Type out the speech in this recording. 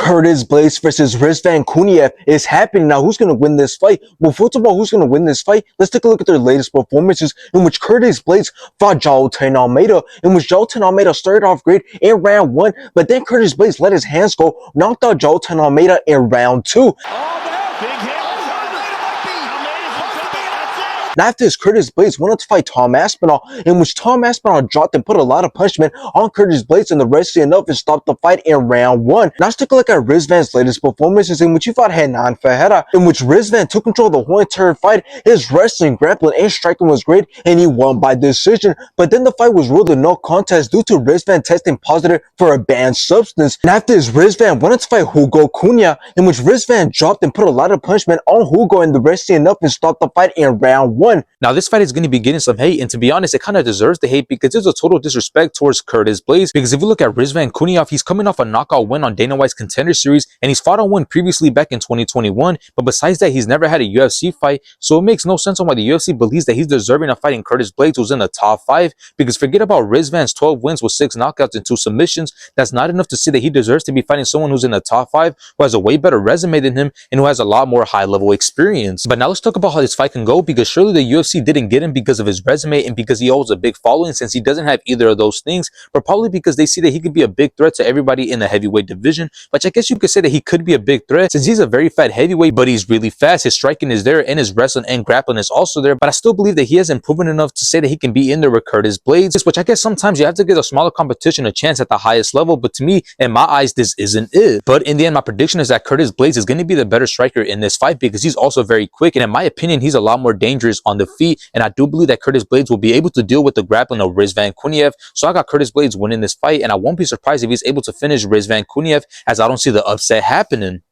Curtis Blaydes versus Rizvan Kuniev is happening now. Who's going to win this fight? Well, first of all, who's going to win this fight? Let's take a look at their latest performances, in which Curtis Blaydes fought Jailton Almeida, in which Jailton Almeida started off great in round 1, but then Curtis Blaydes let his hands go, knocked out Jailton Almeida in round 2. Now after this, Curtis Blaydes wanted to fight Tom Aspinall, in which Tom Aspinall dropped and put a lot of punishment on Curtis Blaydes, and the rest enough and stopped the fight in round 1. Now let's take a look at Rizvan's latest performances, in which he fought Hernan Ferreira, in which Rizvan took control of the whole entire fight. His wrestling, grappling, and striking was great, and he won by decision. But then the fight was ruled a no contest due to Rizvan testing positive for a banned substance. And after this, Rizvan wanted to fight Hugo Cunha, in which Rizvan dropped and put a lot of punishment on Hugo, and the rest enough and stopped the fight in round 1. Now, this fight is going to be getting some hate, and to be honest, it kind of deserves the hate because there's a total disrespect towards Curtis Blaydes. Because if you look at Rizvan Kuniev, he's coming off a knockout win on Dana White's Contender Series, and he's fought on one previously back in 2021. But besides that, he's never had a UFC fight, so it makes no sense on why the UFC believes that he's deserving of fighting Curtis Blaydes, who's in the top 5. Because forget about Rizvan's 12 wins with 6 knockouts and 2 submissions. That's not enough to say that he deserves to be fighting someone who's in the top 5, who has a way better resume than him and who has a lot more high-level experience. But now let's talk about how this fight can go, because surely the UFC didn't get him because of his resume and because he holds a big following, since he doesn't have either of those things, but probably because they see that he could be a big threat to everybody in the heavyweight division, which I guess you could say that he could be a big threat since he's a very fat heavyweight, but he's really fast. His striking is there and his wrestling and grappling is also there, but I still believe that he hasn't proven enough to say that he can be in there with Curtis Blaydes, which I guess sometimes you have to give a smaller competition a chance at the highest level, but to me, in my eyes, this isn't it. But in the end, my prediction is that Curtis Blaydes is going to be the better striker in this fight because he's also very quick, and in my opinion, he's a lot more dangerous on the feet, and I do believe that Curtis Blaydes will be able to deal with the grappling of Rizvan Kuniev. So I got Curtis Blaydes winning this fight, and I won't be surprised if he's able to finish Rizvan Kuniev, as I don't see the upset happening.